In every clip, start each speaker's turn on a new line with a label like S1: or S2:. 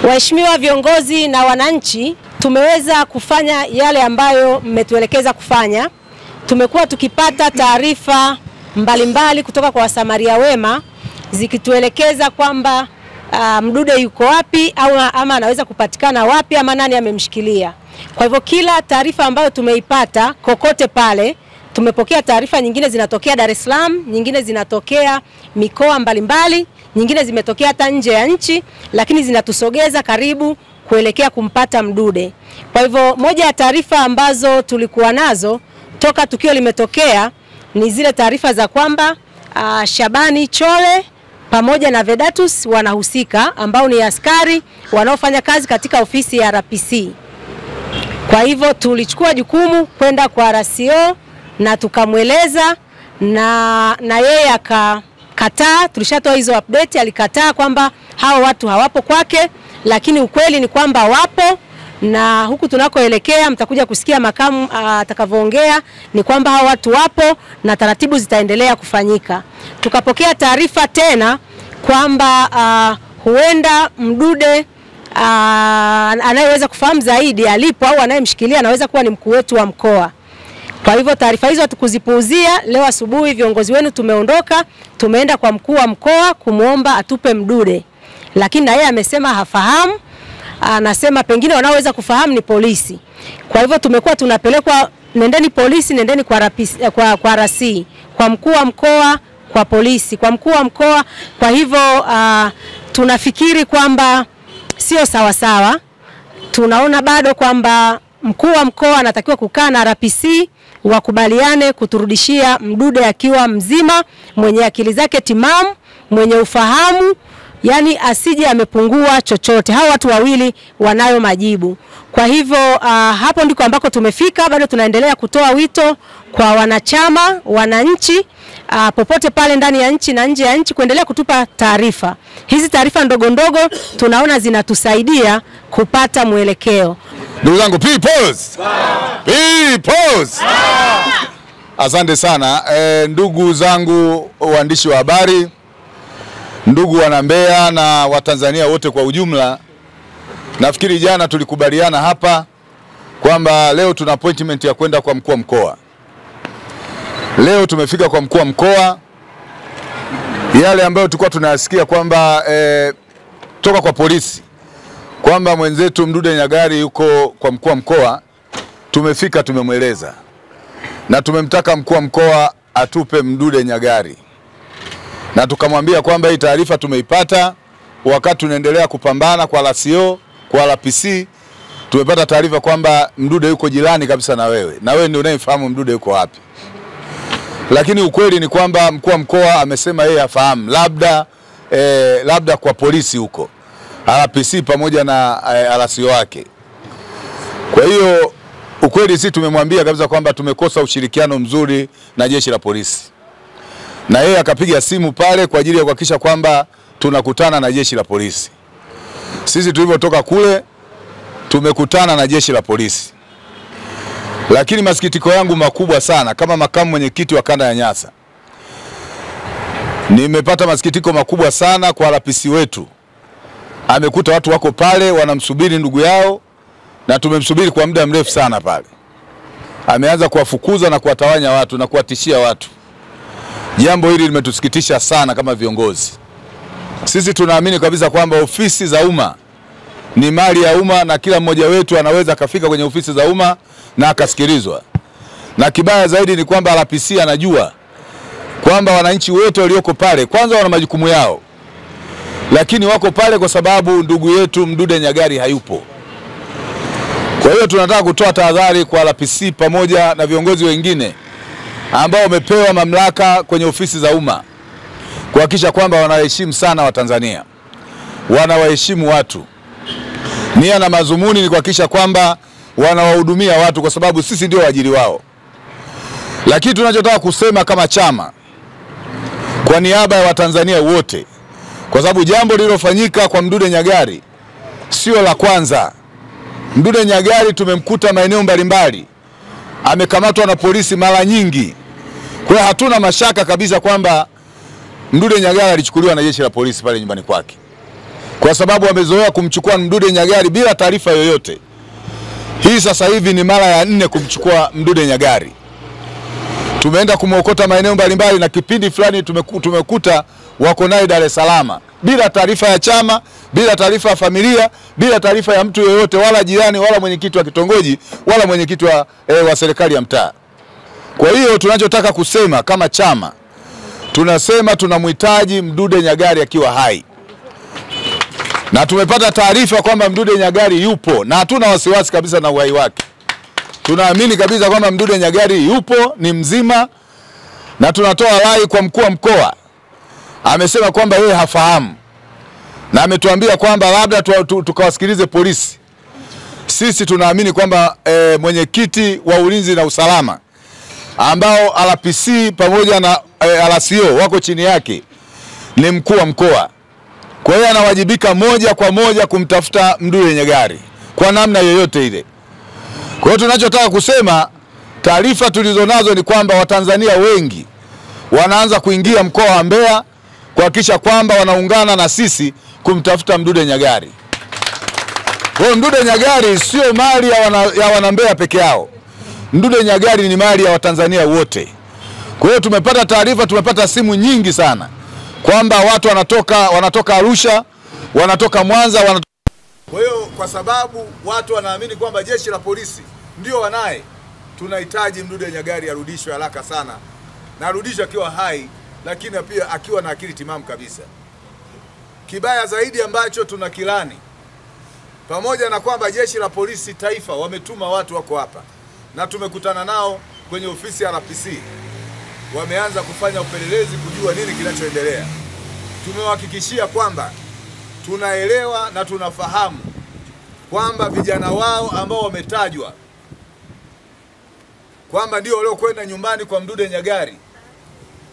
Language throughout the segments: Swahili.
S1: Waheshimiwa viongozi na wananchi, tumeweza kufanya yale ambayo mmetuelekeza kufanya. Tumekuwa tukipata taarifa mbalimbali kutoka kwa wasamaria wema zikituelekeza kwamba Mdude yuko wapi ama anaweza kupatikana wapi ama nani amemshikilia. Kwa hivyo kila taarifa ambayo tumeipata kokote pale, tumepokea taarifa nyingine zinatokea Dar es Salaam, nyingine zinatokea mikoa mbalimbali, nyingine zimetokea hata nje ya nchi, lakini zinatusogeza karibu kuelekea kumpata Mdude. Kwa hivyo moja ya taarifa ambazo tulikuwa nazo toka tukio limetokea ni zile taarifa za kwamba Shabani Chole pamoja na Vedatus wanahusika, ambao ni askari wanaofanya kazi katika ofisi ya RPC. Kwa hivyo tulichukua jukumu kwenda kwa RCO na tukamweleza na yeye akakataa. Tulishatoa hizo update, alikataa kwamba hao watu hawapo kwake, lakini ukweli ni kwamba wapo, na huku tunakoelekea mtakuja kusikia makamu atakavyoongea ni kwamba hao watu wapo na taratibu zitaendelea kufanyika. Tukapokea taarifa tena kwamba huenda Mdude anayeweza kufahamu zaidi alipo au anayemshikilia anaweza kuwa ni mkuu wetu wa mkoa. Kwa hivyo taarifa hizo hatukuzipuuzia. Leo asubuhi viongozi wenu tumeondoka, tumeenda kwa mkuu wa mkoa kumuomba atupe Mdude, lakini na yeye amesema hafahamu. Anasema pengine wanaoweza kufahamu ni polisi. Kwa hivyo tumekuwa tunapelekwa, nendeni polisi, nendeni kwa RC, kwa mkuu wa mkoa, kwa polisi, kwa mkuu wa mkoa. Kwa hivyo tunafikiri kwamba sio sawa sawa. Tunaona bado kwamba mkuu wa mkoa anatakiwa kukaa na RPC wakubaliane kuturudishia Mdude akiwa mzima, mwenye akili zake timamu, mwenye ufahamu, yani asije amepungua chochote. Hao watu wawili wanayo majibu. Kwa hivyo hapo ndiko ambako tumefika. Bado tunaendelea kutoa wito kwa wanachama, wananchi popote pale ndani ya nchi na nje ya nchi kuendelea kutupa taarifa. Hizi taarifa ndogo ndogo tunaona zinatusaidia kupata mwelekeo.
S2: Ndugu zangu, peoples! Asante sana. Ndugu zangu waandishi wa habari, ndugu wana Mbeya na Watanzania wote kwa ujumla, nafikiri jana tulikubaliana hapa kwamba leo tuna appointment ya kwenda kwa mkuu wa mkoa. Leo tumefika kwa mkuu wa mkoa. Yale ambayo tulikuwa tunayasikia kwamba toka kwa polisi kwamba mwenzetu Mdude Nyagali yuko kwa mkuu wa mkoa, tumefika tumemweleza na tumemtaka mkuu wa mkoa atupe Mdude Nyagali, na tukamwambia kwamba hii taarifa tumeipata wakati tunaendelea kupambana kwa RCO, kwa RPC. Tumepata taarifa kwamba Mdude yuko jirani kabisa na wewe ndio unayefahamu Mdude yuko wapi. Lakini ukweli ni kwamba mkuu wa mkoa amesema yeye hafahamu, labda kwa polisi huko, RPC pamoja na RCO wake. Kwa hiyo ukweli sisi tumemwambia kabisa kwamba tumekosa ushirikiano mzuri na jeshi la polisi, na yeye akapiga simu pale kwa ajili ya kuhakikisha kwamba tunakutana na jeshi la polisi. Sisi tulivyotoka kule tumekutana na jeshi la polisi. Lakini masikitiko yangu makubwa sana kama makamu mwenyekiti wa kanda ya Nyasa, nimepata masikitiko makubwa sana kwa RPC wetu. Amekuta watu wako pale wanamsubiri ndugu yao, na tumemsubiri kwa muda mrefu sana pale. Ameanza kuwafukuza na kuwatawanya watu na kuwatishia watu. Jambo hili limetusikitisha sana kama viongozi. Sisi tunaamini kabisa kwamba ofisi za umma ni mali ya umma, na kila mmoja wetu anaweza kafika kwenye ofisi za umma na akasikilizwa. Na kibaya zaidi ni kwamba RPC anajua kwamba wananchi wote walioko pale kwanza wana majukumu yao, lakini wako pale kwa sababu ndugu yetu Mdude Nyagali hayupo. Kwa hiyo tunataka kutoa tahadhari kwa RPC pamoja na viongozi wengine ambao wamepewa mamlaka kwenye ofisi za umma, kuhakikisha kwamba wanaheshimu sana Watanzania, wanawaheshimu watu. Nia na mazumuni ni kuhakikisha kwamba wanawahudumia watu, kwa sababu sisi ndio waajiri wao. Lakini tunachotaka kusema kama chama kwa niaba ya Watanzania wote, kwa sababu jambo lililofanyika kwa Mdude Nyagali sio la kwanza. Mdude Nyagali tumemkuta maeneo mbalimbali, amekamatwa na polisi mara nyingi. Kwa hiyo hatuna mashaka kabisa kwamba Mdude Nyagali alichukuliwa na jeshi la polisi pale nyumbani kwake. kwa sababu wamezoea kumchukua Mdude Nyagali bila taarifa yoyote. Hii sasa hivi ni mara ya 4 kumchukua Mdude Nyagali. Tumeenda kumwokota maeneo mbalimbali na kipindi fulani tumekuta wako naye Dar es Salaam bila taarifa ya chama, bila taarifa ya familia, bila taarifa ya mtu yoyote, wala jirani, wala mwenyekiti wa kitongoji, wala mwenyekiti wa serikali ya mtaa. Kwa hiyo tunachotaka kusema kama chama, tunasema tunamhitaji Mdude Nyagali akiwa hai. Na tumepata taarifa kwamba Mdude Nyagali yupo na hatuna wasiwasi kabisa na uhai wake. Tunaamini kabisa kwamba Mdude Nyagali yupo, ni mzima, na tunatoa rai kwa mkuu wa mkoa. Amesema kwamba yeye hafahamu. Na ametuambia kwamba labda tukawasikilize polisi. Sisi tunaamini kwamba mwenyekiti wa ulinzi na usalama ambao RPC pamoja na RCO wako chini yake ni mkuu wa mkoa. Kwa hiyo anawajibika moja kwa moja kumtafuta Mdude Nyagali kwa namna yoyote ile. Kwa hiyo tunachotaka kusema, taarifa tulizonazo ni kwamba Watanzania wengi wanaanza kuingia mkoa wa Mbeya kuhakikisha kwamba wanaungana na sisi kumtafuta Mdude Nyagali. Kwa hiyo Mdude Nyagali sio mali ya wana Mbeya peke yao. Mdude Nyagali ni mali ya Watanzania wote. Kwa hiyo tumepata taarifa, tumepata simu nyingi sana kwamba watu wanatoka Arusha, wanatoka Mwanza, Kwa hiyo kwa sababu watu wanaamini kwamba jeshi la polisi ndio wanaye, tunahitaji Mdude Nyagali arudishwe haraka sana, na arudishwe akiwa hai, lakini pia akiwa na akili timamu kabisa. Kibaya zaidi ambacho tunakilani, pamoja na kwamba jeshi la polisi taifa wametuma watu wako hapa na tumekutana nao kwenye ofisi ya RPC, wameanza kufanya upelelezi kujua nini kinachoendelea. Tumewahakikishia kwamba tunaelewa na tunafahamu kwamba vijana wao ambao wametajwa kwamba ndio waliokwenda nyumbani kwa Mdude Nyagali,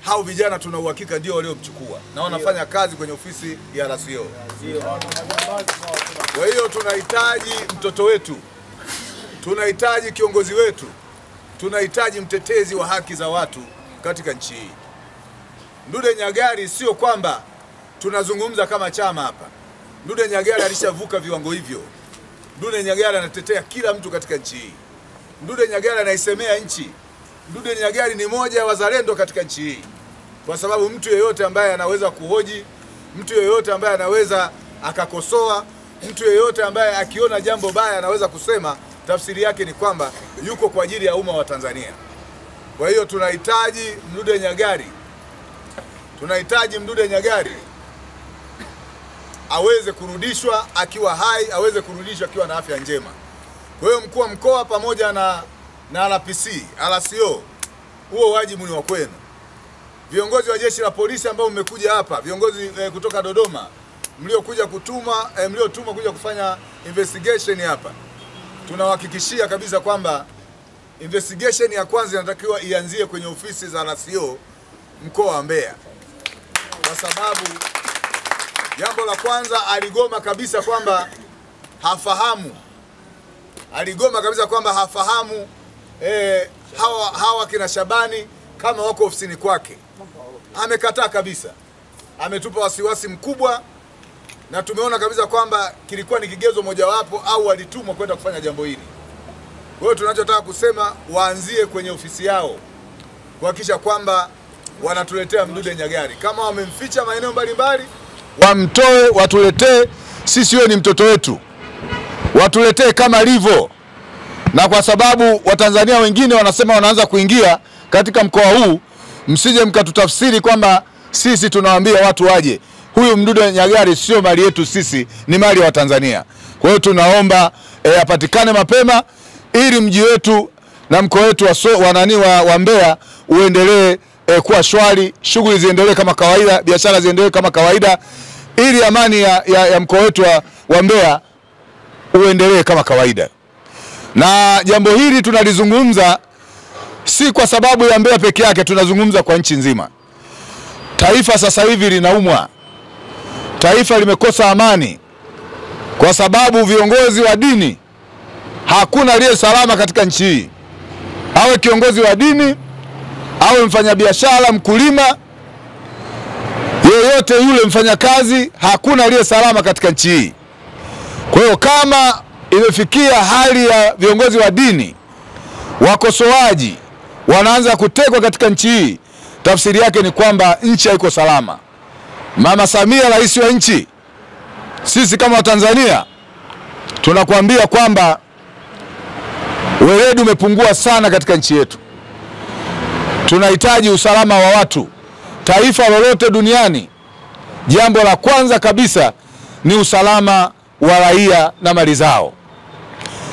S2: hao vijana tuna uhakika ndio waliomchukua na wanafanya kazi kwenye ofisi ya RCO. Kwa hiyo tunahitaji mtoto wetu, tunahitaji kiongozi wetu, tunahitaji mtetezi wa haki za watu katika nchi hii. Mdude Nyagali sio kwamba tunazungumza kama chama hapa. Mdude Nyagali alishavuka viwango hivyo. Mdude Nyagali anatetea kila mtu katika nchi hii. Mdude Nyagali anaisemea nchi. Mdude Nyagali ni moja ya wazalendo katika nchi hii. Kwa sababu mtu yeyote ambaye anaweza kuhoji, mtu yeyote ambaye anaweza akakosoa, mtu yeyote ambaye akiona jambo baya anaweza kusema, tafsiri yake ni kwamba yuko kwa ajili ya umma wa Tanzania. Kwa hiyo tunahitaji Mdude Nyagali. Tunahitaji Mdude Nyagali aweze kurudishwa akiwa hai, aweze kurudishwa akiwa na afya njema. Kwa hiyo mkuu wa mkoa pamoja na RPC, RCO, huo wajibu ni wa kwenu. Viongozi wa jeshi la polisi ambao mmekuja hapa, viongozi kutoka Dodoma, mliotumwa kuja kufanya investigation hapa, tunawahakikishia kabisa kwamba investigation ya kwanza inatakiwa ianzie kwenye ofisi za RCO mkoa wa Mbeya. Kwa sababu jambo la kwanza, aligoma kabisa kwamba hafahamu. Aligoma kabisa kwamba hafahamu hawa kina Shabani kama wako ofisini kwake. Amekataa kabisa. Ametupa wasiwasi mkubwa, na tumeona kabisa kwamba kilikuwa ni kigezo mojawapo au walitumwa kwenda kufanya jambo hili. Kwa hiyo tunachotaka kusema, waanzie kwenye ofisi yao kuhakikisha kwamba wanatuletea Mdude Nyagali. Kama wamemficha maeneo mbalimbali, wamtoe, watuletee. Sisi yeye ni mtoto wetu, watuletee kama alivyo. Na kwa sababu Watanzania wengine wanasema wanaanza kuingia katika mkoa huu, msije mkatutafsiri kwamba sisi tunawaambia watu waje. Huyu Mdude Nyagali sio mali yetu sisi, ni mali ya Watanzania. Kwa hiyo tunaomba apatikane mapema ili mji wetu na mkoa wetu wa Mbeya uendelee kuwa shwari, shughuli ziendelee kama kawaida, biashara ziendelee kama kawaida, ili amani ya mkoa wetu wa Mbeya uendelee kama kawaida. Na jambo hili tunalizungumza si kwa sababu ya Mbeya peke yake, tunazungumza kwa nchi nzima. Taifa sasa hivi linaumwa. Taifa limekosa amani kwa sababu viongozi wa dini, hakuna aliye salama katika nchi hii. Awe kiongozi wa dini, awe mfanyabiashara, mkulima, yoyote yule mfanyakazi, hakuna aliye salama katika nchi hii. Kwa hiyo kama imefikia hali ya viongozi wa dini, wakosoaji wanaanza kutekwa katika nchi hii, tafsiri yake ni kwamba nchi haiko salama. Mama Samia, rais wa nchi, sisi kama Watanzania tunakuambia kwamba weledi umepungua sana katika nchi yetu. Tunahitaji usalama wa watu. Taifa lolote duniani, jambo la kwanza kabisa ni usalama wa raia na mali zao.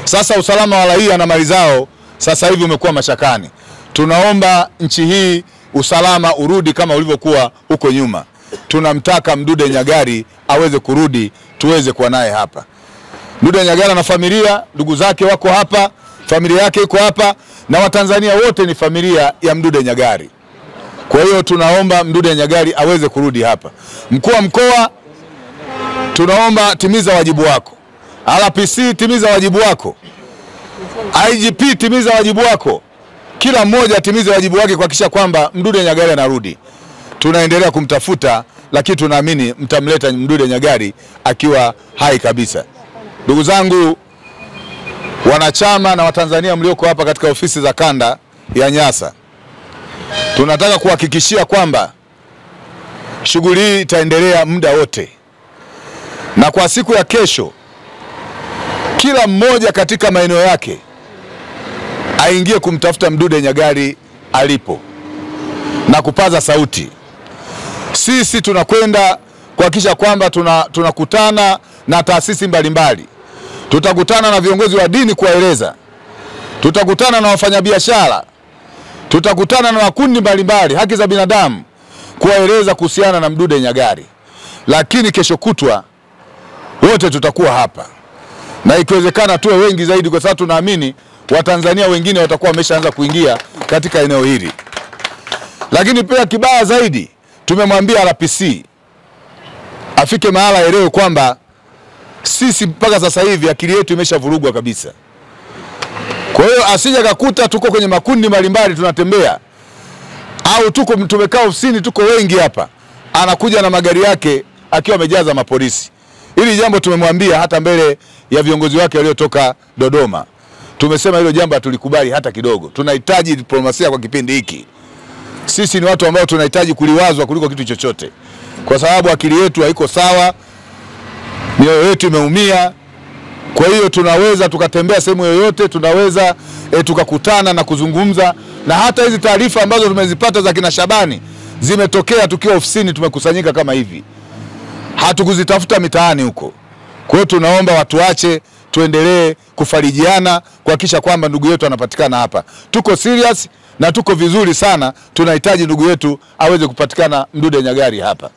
S2: Sasa usalama wa raia na mali zao sasa hivi umekuwa mashakani. Tunaomba nchi hii usalama urudi kama ulivyokuwa huko nyuma. Tunamtaka Mdude Nyagali aweze kurudi, tuweze kuwa naye hapa. Mdude Nyagali na familia, ndugu zake wako hapa, familia yake iko hapa, na Watanzania wote ni familia ya Mdude Nyagali. Kwa hiyo tunaomba Mdude Nyagali aweze kurudi hapa. Mkuu wa mkoa, tunaomba timiza wajibu wako. RPC, timiza wajibu wako. IGP, timiza wajibu wako. Kila mmoja atimize wajibu wake kuhakikisha kwamba Mdude Nyagali anarudi. Tunaendelea kumtafuta, lakini tunaamini mtamleta Mdude Nyagali akiwa hai kabisa. Ndugu zangu wanachama na Watanzania mlioko hapa katika ofisi za kanda ya Nyasa, tunataka kuhakikishia kwamba shughuli hii itaendelea muda wote, na kwa siku ya kesho kila mmoja katika maeneo yake aingie kumtafuta Mdude Nyagali alipo na kupaza sauti. Sisi tunakwenda kuhakikisha kwamba tunakutana na taasisi mbalimbali. Tutakutana na viongozi wa dini kuwaeleza. Tutakutana na wafanyabiashara. Tutakutana na makundi mbalimbali, haki za binadamu, kuwaeleza kuhusiana na Mdude Nyagali. Lakini kesho kutwa wote tutakuwa hapa. Na ikiwezekana tuwe wengi zaidi, kwa sababu tunaamini Watanzania wengine watakuwa wameshaanza kuingia katika eneo hili. Lakini pia kibaya zaidi, tumemwambia RPC afike mahala elewe kwamba sisi mpaka sasa hivi akili yetu imeshavurugwa kabisa. Kwa hiyo asije kakuta tuko kwenye makundi mbalimbali tunatembea, au tumekaa ofisini tuko wengi hapa, anakuja na magari yake akiwa amejaza mapolisi. Hili jambo tumemwambia hata mbele ya viongozi wake waliotoka Dodoma. Tumesema hilo jambo hatulikubali hata kidogo. Tunahitaji diplomasia kwa kipindi hiki. Sisi ni watu ambao tunahitaji kuliwazwa kuliko kitu chochote, kwa sababu akili yetu haiko sawa, mioyo yetu imeumia. Kwa hiyo tunaweza tukatembea sehemu yoyote, tunaweza tukakutana na kuzungumza, na hata hizi taarifa ambazo tumezipata za kina Shabani zimetokea tukiwa ofisini tumekusanyika kama hivi. Hatukuzitafuta mitaani huko. Kwa hiyo tunaomba watu waache, tuendelee kufarijiana kuhakikisha kwamba ndugu yetu anapatikana hapa. Tuko serious na tuko vizuri sana, tunahitaji ndugu yetu aweze kupatikana Mdude Nyagali hapa.